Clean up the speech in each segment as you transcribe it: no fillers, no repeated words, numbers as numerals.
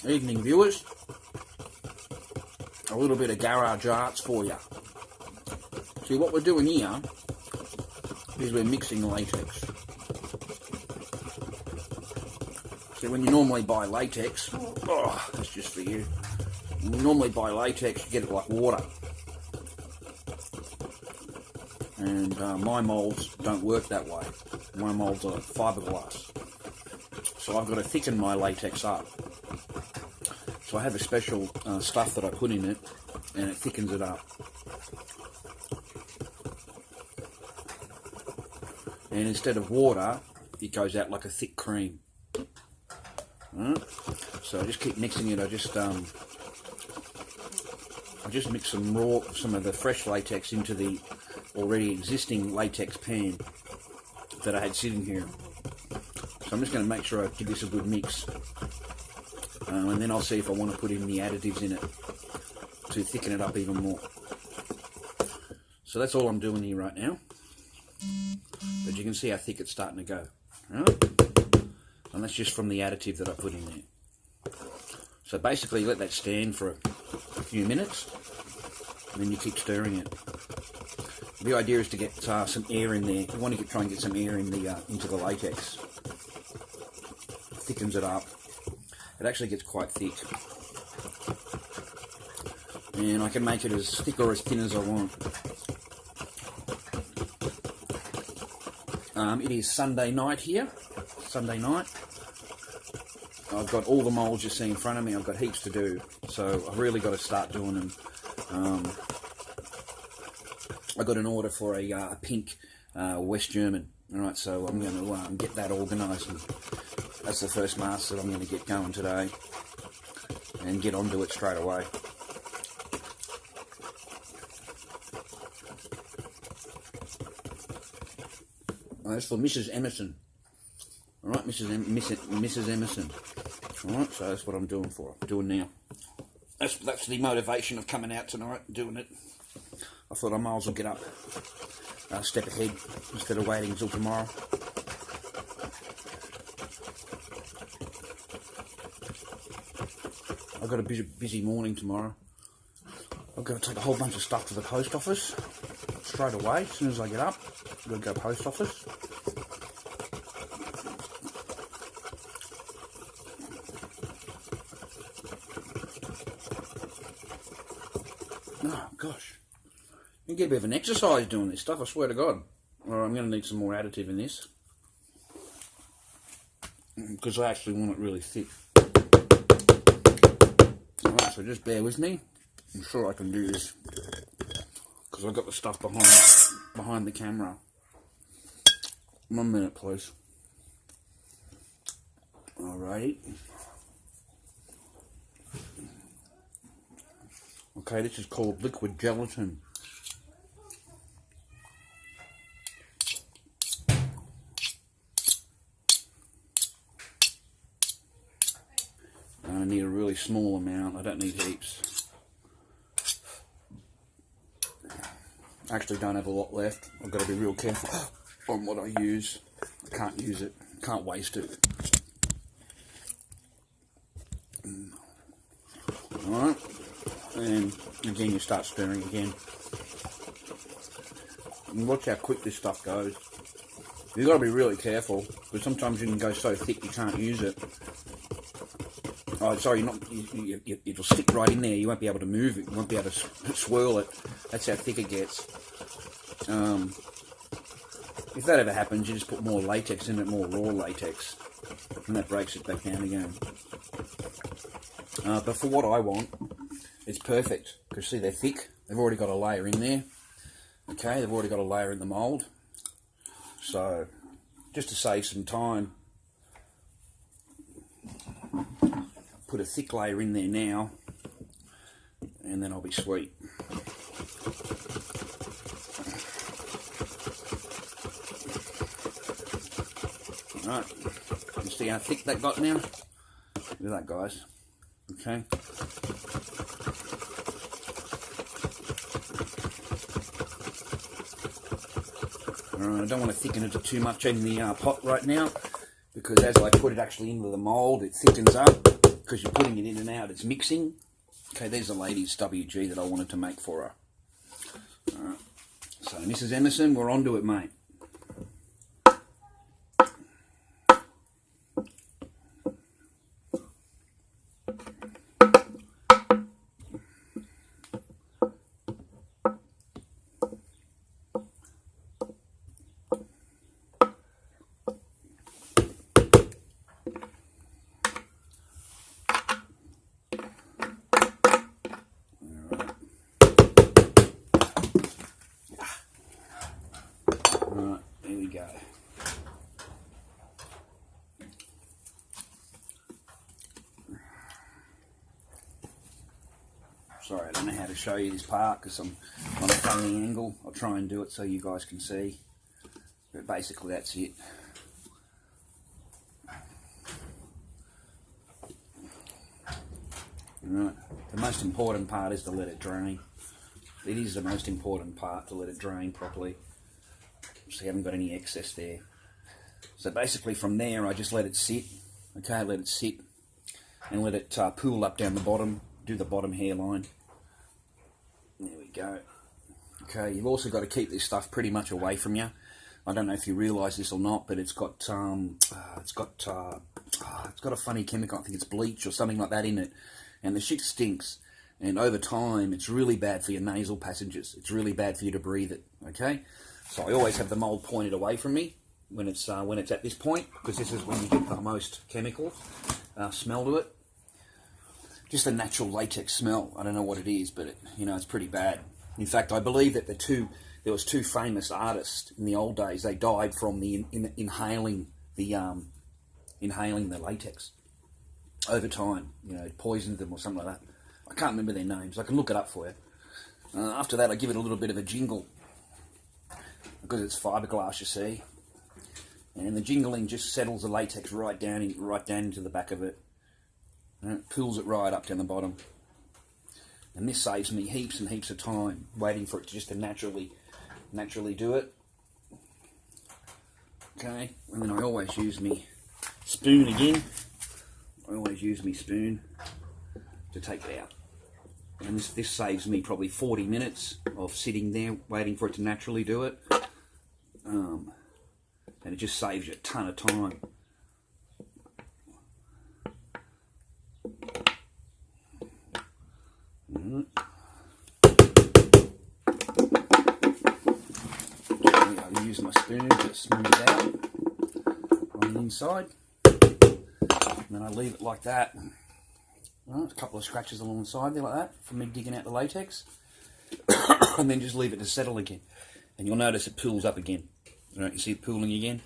Evening viewers, a little bit of garage arts for you. See, what we're doing here is we're mixing latex. See, when you normally buy latex, oh, that's just for you. When you normally buy latex, you get it like water. And my moulds don't work that way. My moulds are fiberglass. So I've got to thicken my latex up. So I have a special stuff that I put in it, and it thickens it up. And instead of water, it goes out like a thick cream. Right? So I just keep mixing it. I just mix some of the fresh latex into the already existing latex pan that I had sitting here. So I'm just going to make sure I give this a good mix. And then I'll see if I want to put in the additives in it to thicken it up even more. So that's all I'm doing here right now. But you can see how thick it's starting to go. Right? And that's just from the additive that I put in there. So basically you let that stand for a few minutes, and then you keep stirring it. The idea is to get some air in there. You want to try and get some air in the into the latex. Thickens it up. It actually gets quite thick. And I can make it as thick or as thin as I want. It is Sunday night here. Sunday night. I've got all the moulds you see in front of me. I've got heaps to do. So I've really got to start doing them. I got an order for a pink West German. Alright, so I'm going to get that organised. That's the first mask that I'm going to get going today. And get onto it straight away. That's for Mrs. Emerson. Alright, Mrs. Emerson. Alright, so that's what I'm doing now. That's the motivation of coming out tonight and doing it. I thought I might as well get up, step ahead, instead of waiting until tomorrow. I've got a busy morning tomorrow. I've got to take a whole bunch of stuff to the post office straight away. As soon as I get up, I've got to go post office. Oh gosh, you get a bit of an exercise doing this stuff, I swear to God. Or I'm going to need some more additive in this, because I actually want it really thick. Alright, so just bear with me. I'm sure I can do this, because I've got the stuff behind the camera. 1 minute, please. Alrighty. Okay, this is called liquid gelatin. I need a really small amount. I don't need heaps. I actually don't have a lot left. I've got to be real careful on what I use. I can't use it. Can't waste it. Alright. And again, you start stirring again. And watch how quick this stuff goes. You've got to be really careful, because sometimes you can go so thick you can't use it. Oh, sorry, it'll stick right in there. You won't be able to move it. You won't be able to swirl it. That's how thick it gets. If that ever happens, you just put more latex in it, more raw latex, and that breaks it back down again. But for what I want, it's perfect, because see, they're thick. They've already got a layer in there. Okay, they've already got a layer in the mould. So, just to save some time, put a thick layer in there now, and then I'll be sweet. Alright, you see how thick that got now? Look at that, guys. Okay. Alright, I don't want to thicken it too much in the pot right now, because as I put it actually into the mould, it thickens up because you're putting it in and out, it's mixing. Okay, there's the lady's WG that I wanted to make for her. Alright, so Mrs. Emerson, we're on to it, mate. Alright, here we go. Sorry, I don't know how to show you this part because I'm on a funny angle. I'll try and do it so you guys can see. But basically that's it. Right. The most important part is to let it drain. It is the most important part, to let it drain properly, so you haven't got any excess there. So basically from there I just let it sit. Okay, let it sit and let it pool up down the bottom, do the bottom hairline. There we go. Okay, you've also got to keep this stuff pretty much away from you. I don't know if you realise this or not, but it's got a funny chemical. I think it's bleach or something like that in it, and the shit stinks. And over time, it's really bad for your nasal passages. It's really bad for you to breathe it. Okay, so I always have the mould pointed away from me when it's at this point, because this is when you get the most chemical smell to it. Just a natural latex smell. I don't know what it is, but it's pretty bad. In fact, I believe that there was two famous artists in the old days. They died from the inhaling the latex over time. It poisoned them or something like that. I can't remember their names. I can look it up for you. After that, I give it a little bit of a jingle because it's fiberglass, you see, and the jingling just settles the latex right down into the back of it. And it pulls it right up down the bottom. And this saves me heaps and heaps of time waiting for it to just to naturally do it. Okay, and then I always use me spoon again. I always use me spoon to take it out. And this saves me probably 40 minutes of sitting there waiting for it to naturally do it. And it just saves you a ton of time. I use my spoon to smooth it out on the inside, and then I leave it like that. Right, a couple of scratches along the side there like that from me digging out the latex, and then just leave it to settle again. And you'll notice it pools up again. Right, you see it pooling again?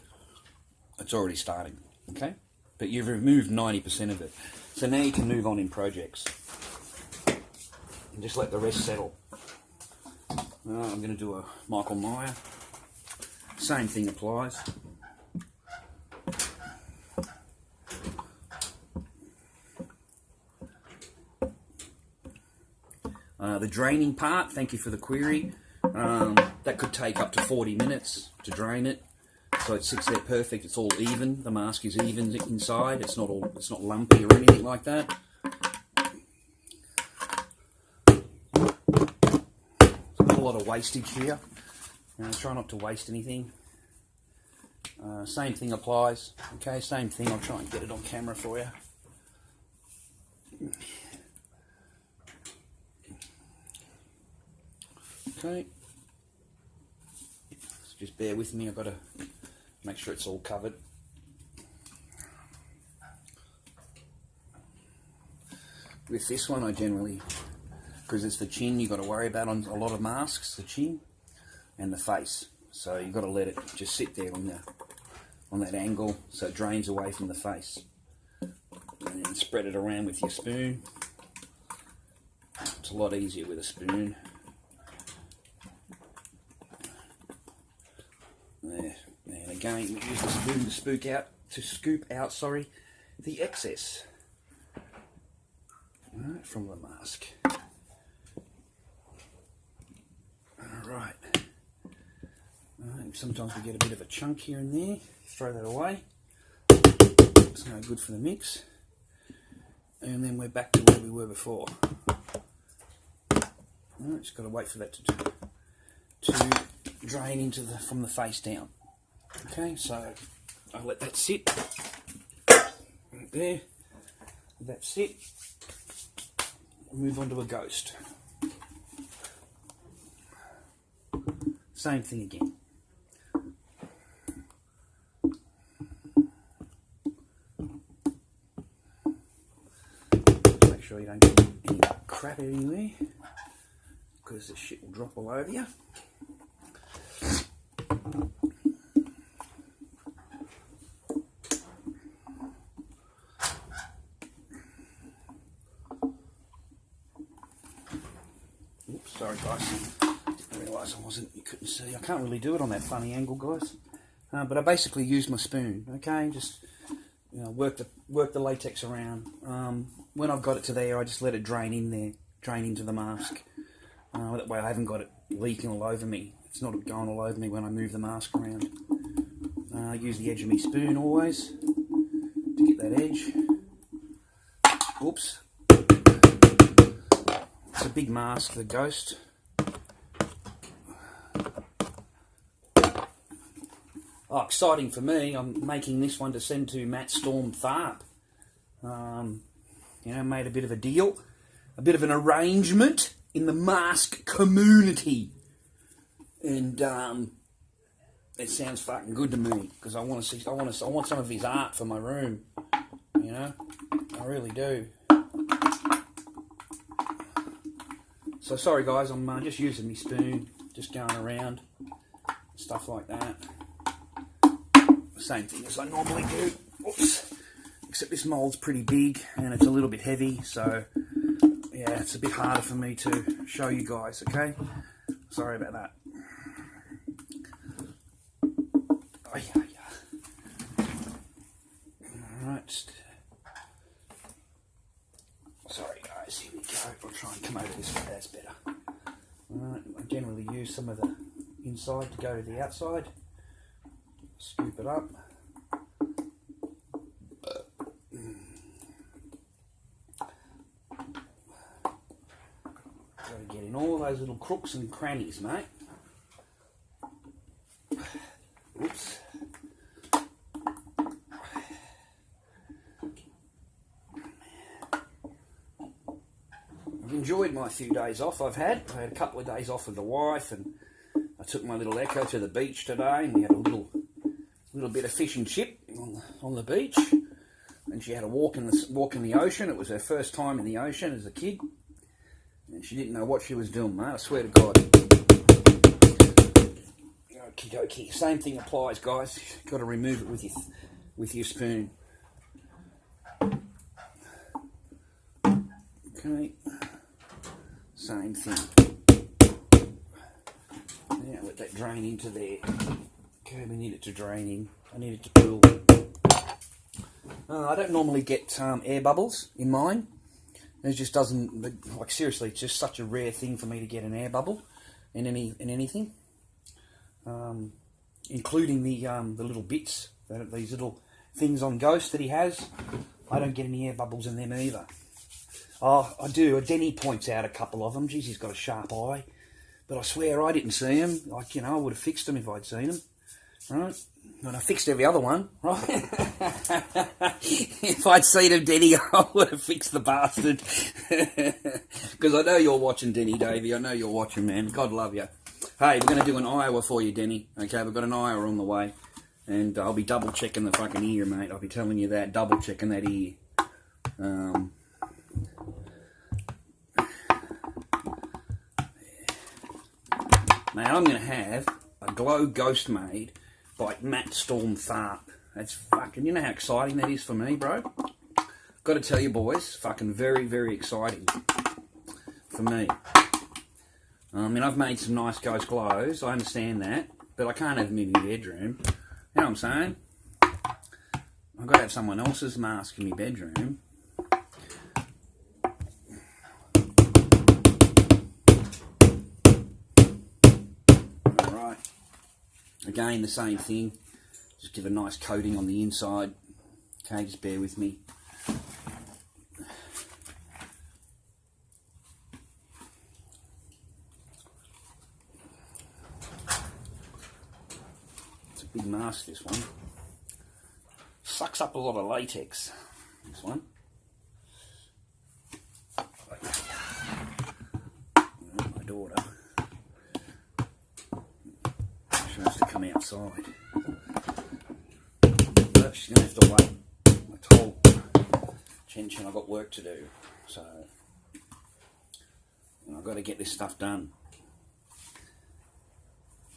It's already starting. Okay, but you've removed 90% of it, so now you can move on in projects and just let the rest settle. I'm going to do a Michael Meyer. Same thing applies. The draining part, thank you for the query. That could take up to 40 minutes to drain it, so it sits there perfect. It's all even. The mask is even inside. It's not lumpy or anything like that. A lot of wastage here. Try not to waste anything. Same thing applies. Okay, same thing. I'll try and get it on camera for you. Okay. So just bear with me. I've got to make sure it's all covered. With this one, I generally, because it's the chin you've got to worry about on a lot of masks, the chin and the face. So you've got to let it just sit there on that angle so it drains away from the face. And then spread it around with your spoon. It's a lot easier with a spoon. There. And again, we use the spoon to scoop out the excess from the mask. Alright. Sometimes we get a bit of a chunk here and there. Throw that away. That's no good for the mix. And then we're back to where we were before. Alright, just got to wait for that to drain into from the face down. Okay, so I'll let that sit. Right there. Let that sit. Move on to a ghost. Same thing again. Make sure you don't get any crap anywhere, because the shit will drop all over you. Oops, sorry guys. Didn't realise you couldn't see. I can't really do it on that funny angle, guys. But I basically used my spoon. Okay, just work the latex around. When I've got it to there, I just let it drain in there, drain into the mask. That way I haven't got it leaking all over me. It's not going all over me when I move the mask around. I use the edge of my spoon always to get that edge. Oops. It's a big mask, the Ghost. Oh, exciting for me. I'm making this one to send to Matt Storm Tharp. Made a bit of a deal, a bit of an arrangement in the mask community, and it sounds fucking good to me, because I want some of his art for my room. I really do. So sorry guys, I'm just using my spoon, just going around, stuff like that. Same thing as I normally do. Oops. Except this mould's pretty big and it's a little bit heavy, so yeah, it's a bit harder for me to show you guys, okay? Sorry about that. Oh, yeah. Alright. Sorry guys, here we go. I'll try and come over this way, that's better. Alright, I generally use some of the inside to go to the outside. Scoop it up. Got to get in all those little crooks and crannies, mate. Oops. I've enjoyed my few days off I had a couple of days off with the wife, and I took my little Echo to the beach today, and we had a little bit of fish and chip on the beach, and she had a walk in the ocean. It was her first time in the ocean as a kid, and she didn't know what she was doing, mate. I swear to God. Okie dokie. Same thing applies, guys. You've got to remove it with your spoon. Okay. Same thing. Now let that drain into there. Okay, we need it to drain in. I need it to cool. I don't normally get air bubbles in mine. It just doesn't, like, seriously, it's just such a rare thing for me to get an air bubble in anything. Including the little bits, these little things on Ghost that he has. I don't get any air bubbles in them either. Oh, I do. Denny points out a couple of them. Geez, he's got a sharp eye. But I swear I didn't see them. Like, I would have fixed them if I'd seen them. Right? And I fixed every other one, right? If I'd seen him, Denny, I would have fixed the bastard. Because I know you're watching, Denny Davey. I know you're watching, man. God love you. Hey, we're going to do an Iowa for you, Denny. Okay, we've got an Iowa on the way. And I'll be double-checking the fucking ear, mate. I'll be telling you that. Double-checking that ear. Now, I'm going to have a Glow Ghost made by Matt Storm Tharp. That's fucking, you know how exciting that is for me, bro? Got to tell you, boys, fucking very, very exciting for me. I mean, I've made some nice Ghost Glows, I understand that, but I can't have them in my bedroom. You know what I'm saying? I've got to have someone else's mask in my bedroom. Again, the same thing. Just give a nice coating on the inside. Okay, just bear with me. It's a big mask, this one. Sucks up a lot of latex, this one. My daughter. She wants to come outside. But she's going to have to wait. I told Chen Chen I've got work to do. So I've got to get this stuff done.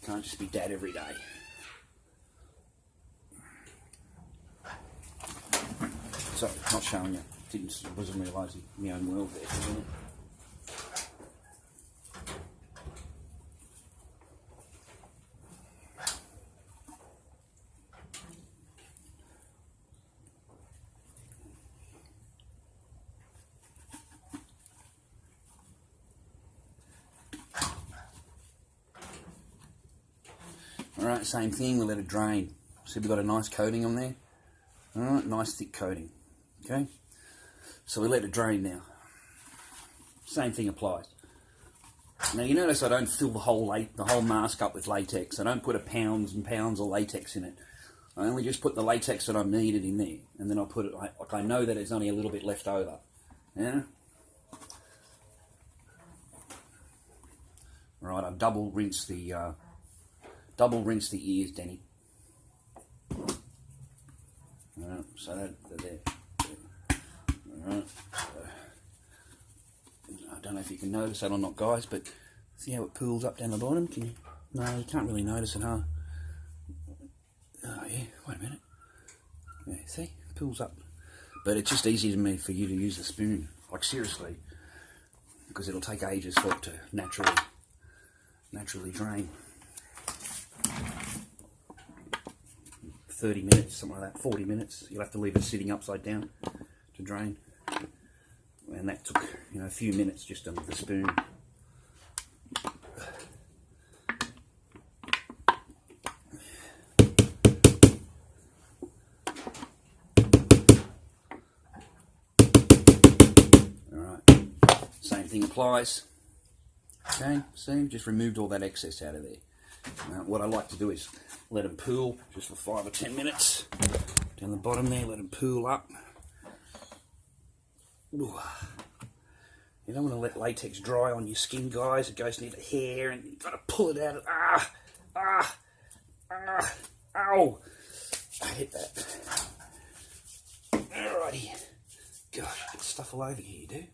Can't just be dad every day. Sorry, not showing you. Wasn't realising my own world there for a minute. Alright, same thing, we'll let it drain. See, we've got a nice coating on there. Alright, nice thick coating. Okay, so we let it drain now. Same thing applies. Now you notice I don't fill the whole mask up with latex. I don't put pounds and pounds of latex in it. I only just put the latex that I needed in there, and then I'll put it like I know that there's only a little bit left over. Yeah. Right, I've double rinsed the ears, Denny. Alright, so they're there. Alright. I don't know if you can notice that or not, guys, but see how it pools up down the bottom? Can you? No, you can't really notice it, huh? Oh yeah, wait a minute. Yeah, see? It pools up. But it's just easy to me for you to use the spoon. Like seriously. Because it'll take ages for it to naturally drain. 30 minutes, something like that, 40 minutes. You'll have to leave it sitting upside down to drain. And that took, a few minutes just on the spoon. Alright, same thing applies. Okay, see, just removed all that excess out of there. Now, what I like to do is let them pool just for 5 or 10 minutes. Down the bottom there, let them pool up. Ooh. You don't want to let latex dry on your skin, guys. It goes near the hair and you've got to pull it out. Ow! I hit that. Alrighty. Gosh, get stuff all over here, you do. I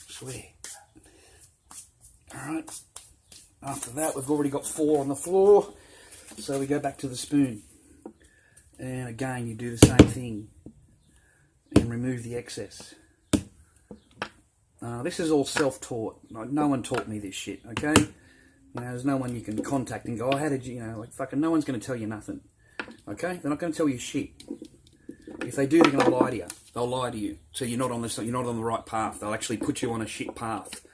swear. Alright. After that, we've already got 4 on the floor. So we go back to the spoon. And again, you do the same thing. And remove the excess. This is all self-taught. No one taught me this shit, okay? There's no one you can contact and go, oh, how did you, like fucking no one's going to tell you nothing. Okay? They're not going to tell you shit. If they do, they're going to lie to you. They'll lie to you. So you're not on the right path. They'll actually put you on a shit path.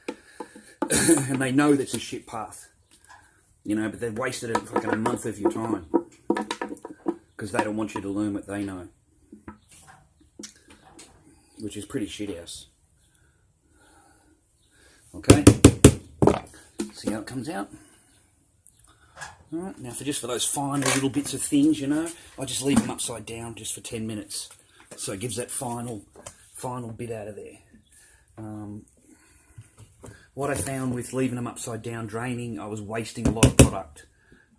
And they know that's a shit path. But they've wasted fucking a month of your time. Because they don't want you to learn what they know. Which is pretty shit house. Okay, see how it comes out. Alright, now for those fine little bits of things, I just leave them upside down just for 10 minutes. So it gives that final bit out of there. What I found with leaving them upside down draining, I was wasting a lot of product.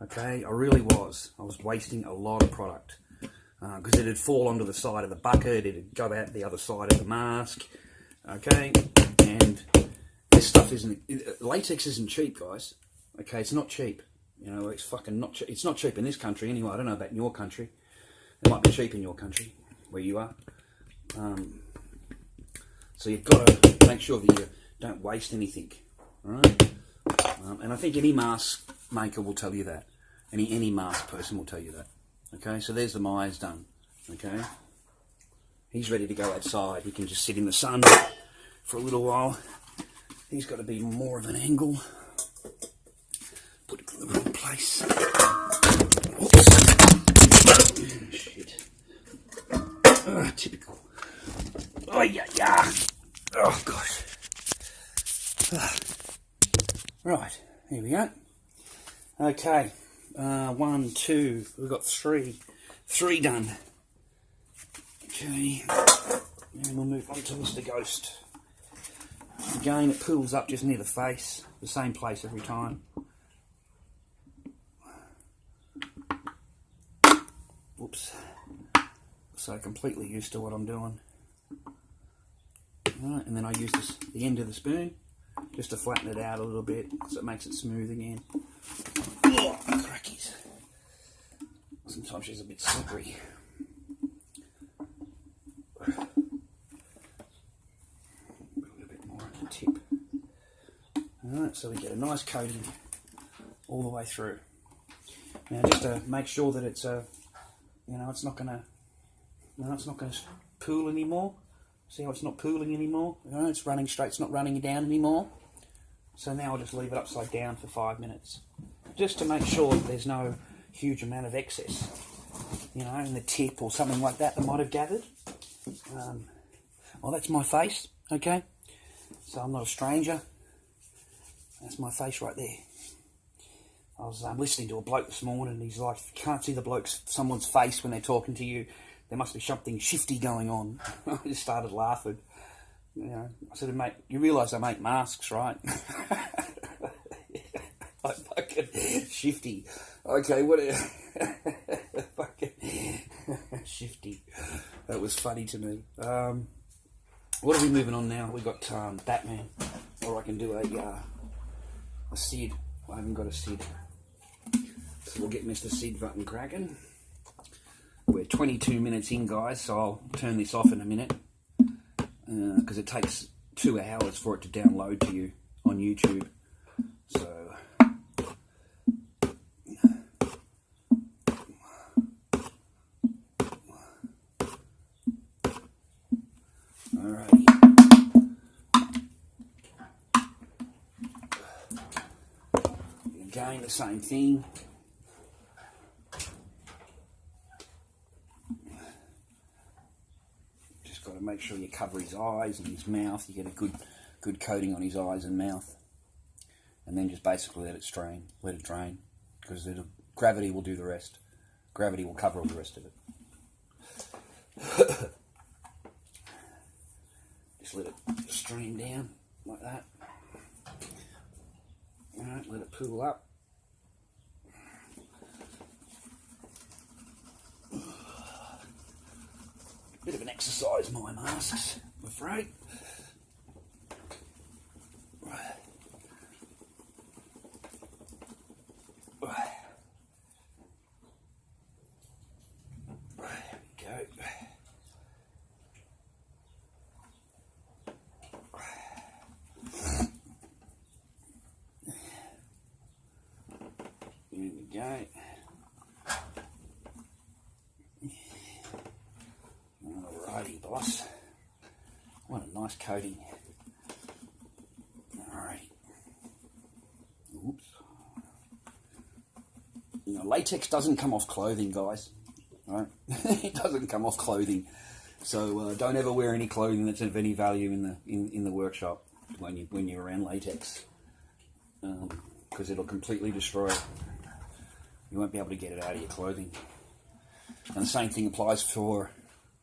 Okay, I really was. I was wasting a lot of product. Because it'd fall onto the side of the bucket, it'd go out the other side of the mask. Okay, and this stuff latex isn't cheap, guys. Okay, it's not cheap. It's fucking not cheap. It's not cheap in this country anyway. I don't know about in your country. It might be cheap in your country, where you are. So you've got to make sure that you don't waste anything. Alright? And I think any mask maker will tell you that. Any mask person will tell you that. Okay, so there's the Myers done. Okay? He's ready to go outside. He can just sit in the sun for a little while. He's got to be more of an angle. Put it in the wrong place. Oops. Shit. Typical. Oh yeah, yeah. Oh gosh. Right, here we go. Okay, 1, 2. We've got 3 done. Okay, and we'll move on to Mr. Ghost. Again, it pulls up just near the face, the same place every time. Whoops. So completely used to what I'm doing. Right, and then I use the end of the spoon just to flatten it out a little bit so it makes it smooth again. Oh, crackies. Sometimes she's a bit slippery. A little bit more at the tip. Alright, so we get a nice coating all the way through. Now just to make sure that it's it's not gonna pool anymore. See how it's not pooling anymore? It's running straight, it's not running down anymore. So now I'll just leave it upside down for 5 minutes. Just to make sure that there's no huge amount of excess, in the tip or something like that might have gathered. Well, that's my face, okay? So I'm not a stranger. That's my face right there. I was listening to a bloke this morning and he's like, if you can't see someone's face when they're talking to you, there must be something shifty going on. I just started laughing. I said, mate, you realise I make masks, right? Like fucking shifty. Okay, what? Fucking shifty. That was funny to me. What are we moving on now? We got Batman, or I can do a Sid. I haven't got a Sid, so we'll get Mr. Sid button cracking. We're 22 minutes in, guys, so I'll turn this off in a minute because it takes 2 hours for it to download to you on YouTube. So, alrighty. Again, the same thing. Make sure you cover his eyes and his mouth. You get a good coating on his eyes and mouth, and then just basically let it drain, because gravity will do the rest. Gravity will cover all the rest of it. Just let it stream down like that. All right, let it pool up. Bit of an exercise, my masks, I'm afraid. There we go. There we go. Alrighty, boss. What a nice coating. Alright. Oops. Latex doesn't come off clothing, guys. Right? It doesn't come off clothing. So don't ever wear any clothing that's of any value in the workshop when you're around latex, because it'll completely destroy it. You won't be able to get it out of your clothing. And the same thing applies for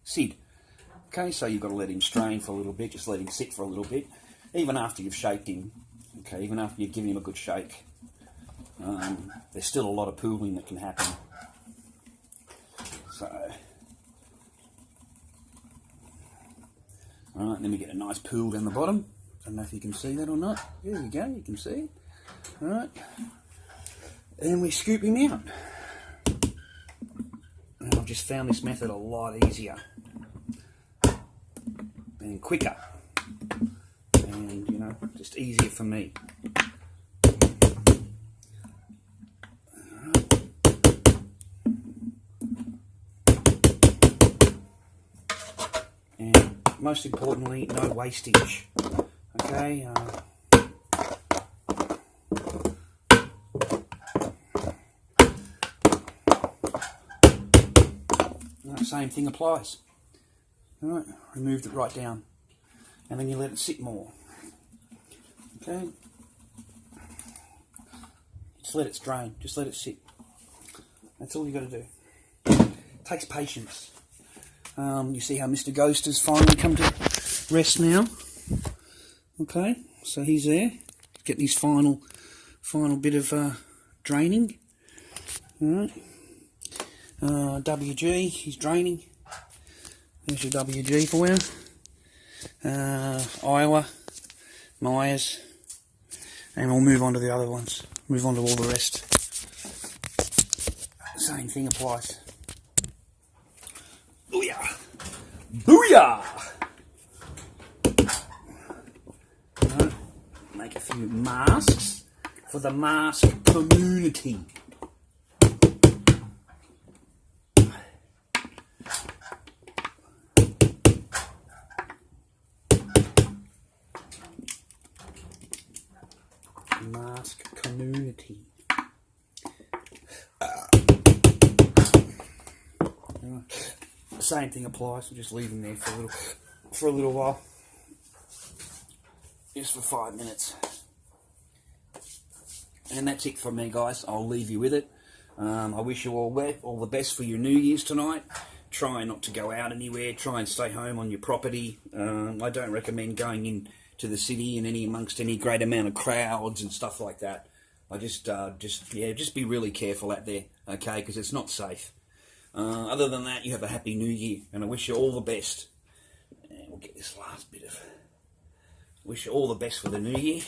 Sid. Okay, so you've got to let him strain for a little bit, just let him sit for a little bit, even after you've shaked him. Okay, even after you've given him a good shake, there's still a lot of pooling that can happen. So, alright, then we get a nice pool down the bottom. I don't know if you can see that or not. There you go, you can see it. Alright, and we scoop him out. And I've just found this method a lot easier and quicker, and just easier for me. And most importantly, no wastage. Okay. Same thing applies. Alright, removed it right down. And then you let it sit more. Okay? Just let it drain. Just let it sit. That's all you got to do. It takes patience. You see how Mr. Ghost has finally come to rest now. Okay, so he's there. Getting his final bit of draining. Alright. WG, he's draining. There's your WG for you. Iowa, Myers, and we'll move on to the other ones. Move on to all the rest. Same thing applies. Booyah! Booyah! Right. Make a few masks for the mask community. Mask community. Same thing applies. We'll just leave them there for a little while, just for 5 minutes, and that's it for me, guys. I'll leave you with it. I wish you all the best for your New Year's tonight. Try not to go out anywhere. Try and stay home on your property. I don't recommend going in to the city and amongst any great amount of crowds and stuff like that. I just be really careful out there, okay? Because it's not safe. Other than that, you have a happy New Year, and I wish you all the best. And we'll get this last bit of. Wish you all the best for the New Year.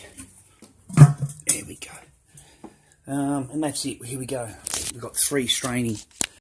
There we go. And that's it. Here we go. We've got 3 straining